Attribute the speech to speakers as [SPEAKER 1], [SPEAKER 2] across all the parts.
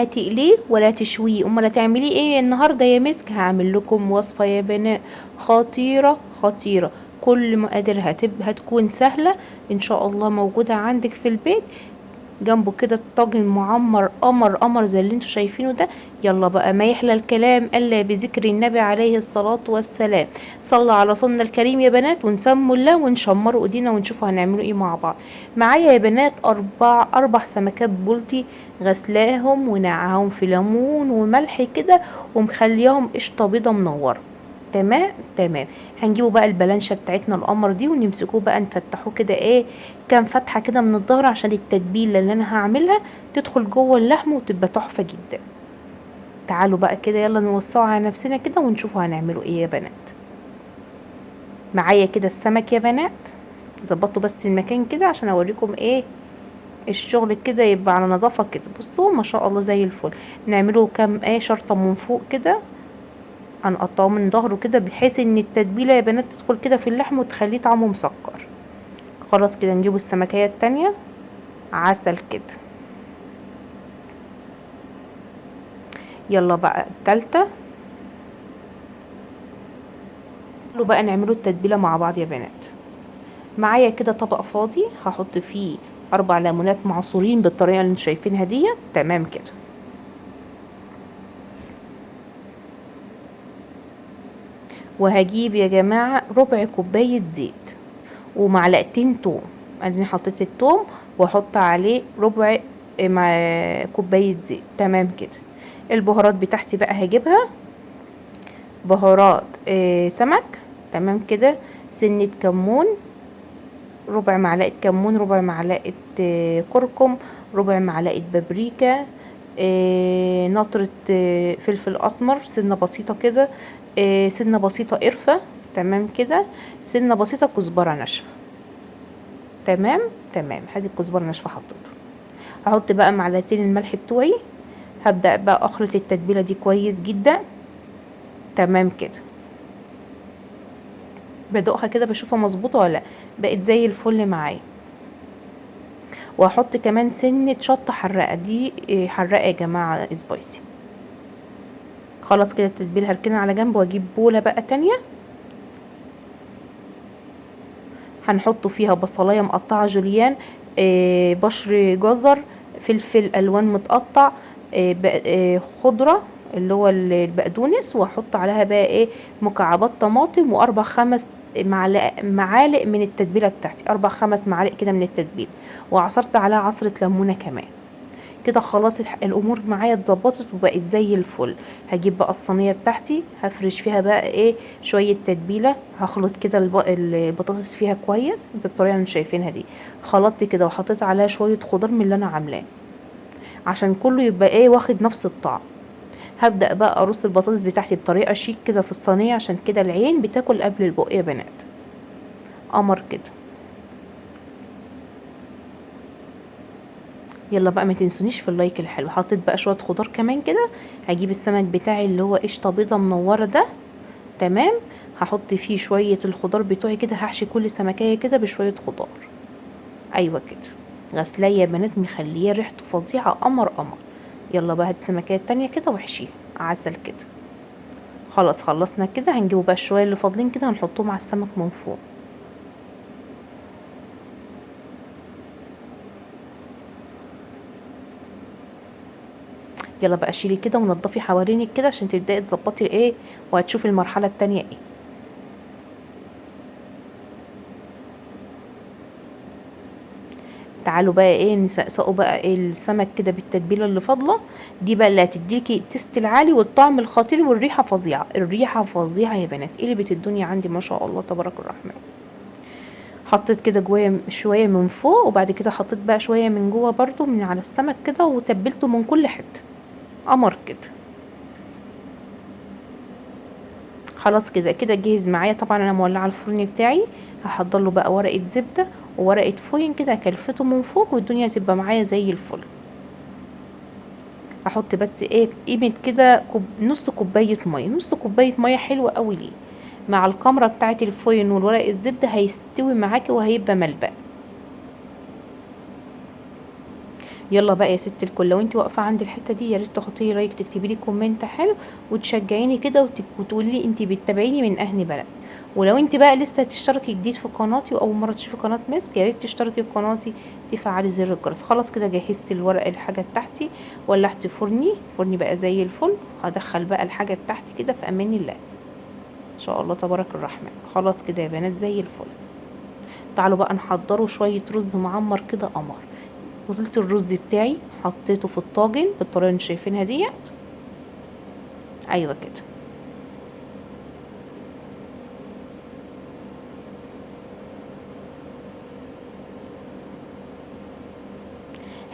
[SPEAKER 1] هتقليه ولا تشويه؟ امال هتعمليه ايه النهارده يا مسك؟ هعمل لكم وصفه يا بنات خطيره خطيره. كل مقاديرها هتكون سهله ان شاء الله، موجوده عندك في البيت. جنبه كده الطاجن معمر قمر قمر زي اللي انتوا شايفينه ده. يلا بقى، ما يحلى الكلام الا بذكر النبي عليه الصلاة والسلام. صلى على رسولنا الكريم يا بنات، ونسموا الله ونشمروا ايدينا ونشوفوا هنعملوا ايه مع بعض. معايا يا بنات اربع سمكات بلطي، غسلاهم ونقعهم في ليمون وملح كده، ومخليهم قشطه بيضه منوره. تمام تمام. هنجيبوا بقى البلانشه بتاعتنا القمر دي ونمسكوه بقى نفتحوه كده ايه، كام فتحه كده من الظهر، عشان التتبيله اللي انا هعملها تدخل جوه اللحم وتبقى تحفه جدا. تعالوا بقى كده يلا نوسعوا على نفسنا كده ونشوفوا هنعملوا ايه يا بنات. معايا كده السمك يا بنات، ظبطوا بس المكان كده عشان اوريكم ايه الشغل كده يبقى على نظافه كده. بصوا ما شاء الله زي الفل. نعمله كام ايه شرطه من فوق كده، هنقطعه من ظهره كده بحيث ان التتبيله يا بنات تدخل كده في اللحم وتخليه طعمه مسكر. خلاص كده نجيبوا السمكية التانية، عسل كده. يلا بقى التالتة. يلا بقى نعملوا التتبيلة مع بعض يا بنات. معايا كده طبق فاضي هحط فيه 4 ليمونات معصورين بالطريقة اللي انتوا شايفينها دي. تمام كده. وهجيب يا جماعة ربع كوباية زيت ومعلقتين توم. اديني حطيت التوم واحط عليه ربع مع كوباية زيت. تمام كده. البهارات بتاعتي بقى هجيبها بهارات سمك. تمام كده. سنة كمون، ربع معلقة كمون، ربع معلقة كركم، ربع معلقة بابريكا، نطرة فلفل اسمر سنة بسيطة كده، سنة بسيطة قرفة. تمام كده. سنة بسيطة كزبرة ناشفة. تمام تمام. هذه الكزبرة ناشفة حطيتها. هحط بقى معلقتين الملح بتوعي. هبدأ بقى اخلط التتبيلة دي كويس جدا. تمام كده. بدوقها كده بشوفها مظبوطه ولا لا. بقت زي الفل معايا. وهحط كمان سنه شطه حراقه، دي حراقه يا جماعه سبايسي. خلاص كده التتبيله هركنها على جنب، واجيب بوله بقى تانية هنحط فيها بصلايه مقطعه جوليان، بشر جزر، فلفل الوان متقطع، خضره اللي هو البقدونس، واحط عليها بقى ايه مكعبات طماطم، واربع خمس معالق من التتبيله بتاعتي، 4 5 معالق كده من التتبيله، وعصرت عليها عصره ليمونه كمان. كده خلاص الامور معايا اتظبطت وبقت زي الفل. هجيب بقى الصينيه بتاعتي هفرش فيها بقى ايه شويه تتبيله. هخلط كده البطاطس فيها كويس بالطريقه اللي انتوا شايفينها دي. خلطت كده وحطيت عليها شويه خضار من اللي انا عاملاه عشان كله يبقى ايه واخد نفس الطعم. هبدأ بقى ارص البطاطس بتاعتي بطريقه شيك كده في الصينيه، عشان كده العين بتاكل قبل البق يا بنات. قمر كده. يلا بقى ما تنسونيش في اللايك الحلو. حطيت بقى شويه خضار كمان كده. هجيب السمك بتاعي اللي هو قشطه بيضه منوره ده. تمام. هحط فيه شويه الخضار بتوعي كده، هحشي كل سمكيه كده بشويه خضار. ايوه كده. غسلايه يا بنات مخليه ريحته فظيعه قمر قمر. يلا بقى هات سمكيه تانية كده واحشيها عسل كده. خلاص خلصنا كده. هنجيبه بقى الشويه اللي فاضلين كده هنحطهم على السمك من فوق. يلا بقى شيلي كده ونضفي حوالينك كده عشان تبداي تظبطي ايه، وهتشوفي المرحله التانية ايه. تعالوا بقى ايه نسقسقوا بقى ايه السمك كده بالتتبيله اللي فاضله دي بقى اللي هتديكي التست العالي والطعم الخطير والريحه فظيعه. الريحه فظيعه يا بنات، قلبت الدنيا عندي ما شاء الله تبارك الرحمن. حطيت كده جوايا شويه من فوق، وبعد كده حطيت بقى شويه من جوه برضو من على السمك كده، وتبلته من كل حته. قمر كده. خلاص كده كده جهز معايا. طبعا انا مولعه الفرن بتاعي. هحضر له بقى ورقه زبده وورقه فوين كده اكلفته من فوق، والدنيا تبقى معايا زي الفل. احط بس ايه قيمه كده نص كوبايه ميه، نص كوبايه ميه حلوه قوي ليه مع الكمره بتاعه الفوين والورق الزبده هيستوي معاكي وهيبقى ملبق. يلا بقى يا ست الكل، لو انت واقفه عند الحته دي يا ريت تحطي لي لايك، تكتبي لي كومنت حلو وتشجعيني كده وتقولي لي انت بتتابعيني من اهل بلد. ولو انت بقى لسه هتشتركي جديد في قناتي واول مره تشوفي قناه مسك، يا ريت تشتركي في قناتي، تفعلي زر الجرس. خلاص كده جهزت الورق الحاجه بتاعتي، ولعت فرني بقى زي الفل. هدخل بقى الحاجه بتاعتي كده في امان الله ان شاء الله تبارك الرحمن. خلاص كده يا بنات زي الفل. تعالوا بقى نحضروا شويه رز معمر كده قمر. غسلت الرز بتاعي، حطيته في الطاجن بالطريقه اللي انتوا شايفينها ديت. ايوه كده.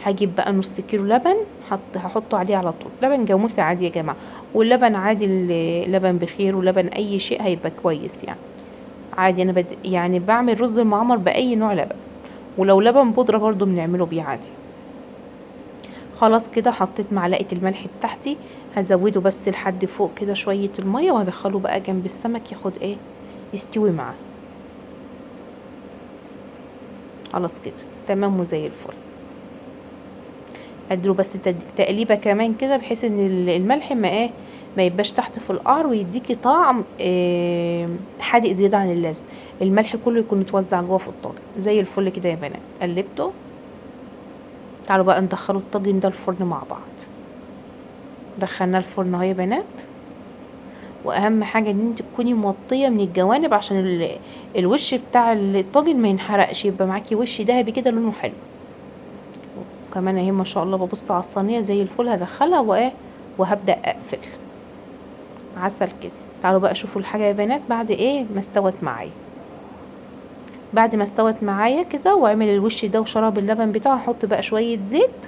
[SPEAKER 1] هجيب بقى نص كيلو لبن، هحطه عليه على طول. لبن جاموسي عادي يا جماعه، واللبن عادي لبن بخير، ولبن اي شيء هيبقى كويس يعني. عادي انا يعني بعمل رز المعمر باي نوع لبن، ولو لبن بودره برضو بنعمله بيه عادي. خلاص كده حطيت معلقه الملح بتاعتي، هزوده بس لحد فوق كده شويه الميه، وهدخله بقى جنب السمك ياخد ايه، يستوي معاه. خلاص كده تمام وزي الفل. اديله بس تقليبه كمان كده، بحيث ان الملح ما يبقاش تحت في القعر، ويديكي طعم حادق زياده عن اللازم. الملح كله يكون متوزع جوه في الطاجن زي الفل كده يا بنات. قلبته. تعالوا بقى ندخلوا الطاجن ده الفرن مع بعض. دخلناه الفرن اهو يا بنات. واهم حاجه ان انت تكوني موطيه من الجوانب عشان الوش بتاع الطاجن ما ينحرقش، يبقى معاكي وش دهبي كده لونه حلو. كمان اهي ما شاء الله ببص على الصينيه زي الفل. هدخلها وهبدا اقفل. عسل كده. تعالوا بقى شوفوا الحاجه يا بنات بعد ما استوت معايا. بعد ما استوت معايا كده وعمل الوش ده وشرب اللبن بتاعه، هحط بقى شويه زيت.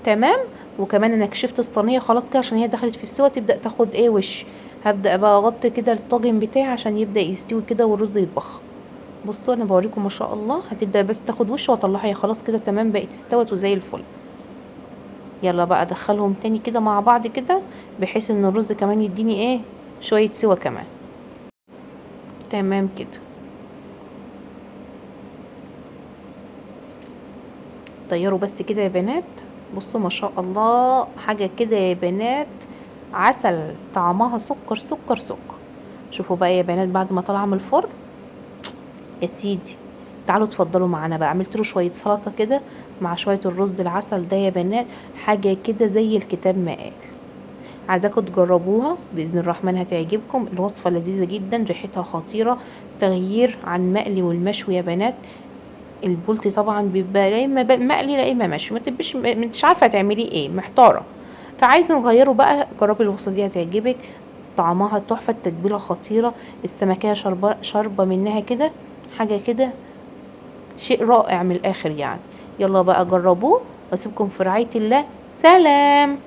[SPEAKER 1] تمام. وكمان انا كشفت الصينيه خلاص كده عشان هي دخلت في السوا، تبدا تاخد وش. هبدا بقى اغطي كده الطاجن بتاعي عشان يبدا يستوي كده والرز يتبخر. بصوا انا بوريكم ما شاء الله، هتبدا بس تاخد وش واطلعها. خلاص كده تمام، بقت استوت وزي الفل. يلا بقى ادخلهم تاني كده مع بعض كده، بحيث ان الرز كمان يديني شويه سوا كمان. تمام كده. طيروا بس كده يا بنات. بصوا ما شاء الله حاجه كده يا بنات، عسل، طعمها سكر سكر سكر. شوفوا بقى يا بنات بعد ما طلع من الفرن يا سيدي. تعالوا اتفضلوا معانا بقى. عملت له شويه سلطه كده مع شويه الرز العسل ده يا بنات، حاجه كده زي الكتاب ما قال. عايزاكم تجربوها باذن الرحمن، هتعجبكم. الوصفه لذيذه جدا، ريحتها خطيره، تغيير عن مقلي والمشوي يا بنات. البولتي طبعا بيبقى لا اما مقلي لا اما مشوي، ما تبقيش مش عارفه تعملي محتاره. فعايزه نغيره بقى، جربي الوصفه دي هتعجبك. طعمها تحفه، التتبيله خطيره، السمكيه شاربه منها كده، حاجه كده شيء رائع من الاخر يعني. يلا بقى جربوه واسيبكم في رعايه الله. سلام.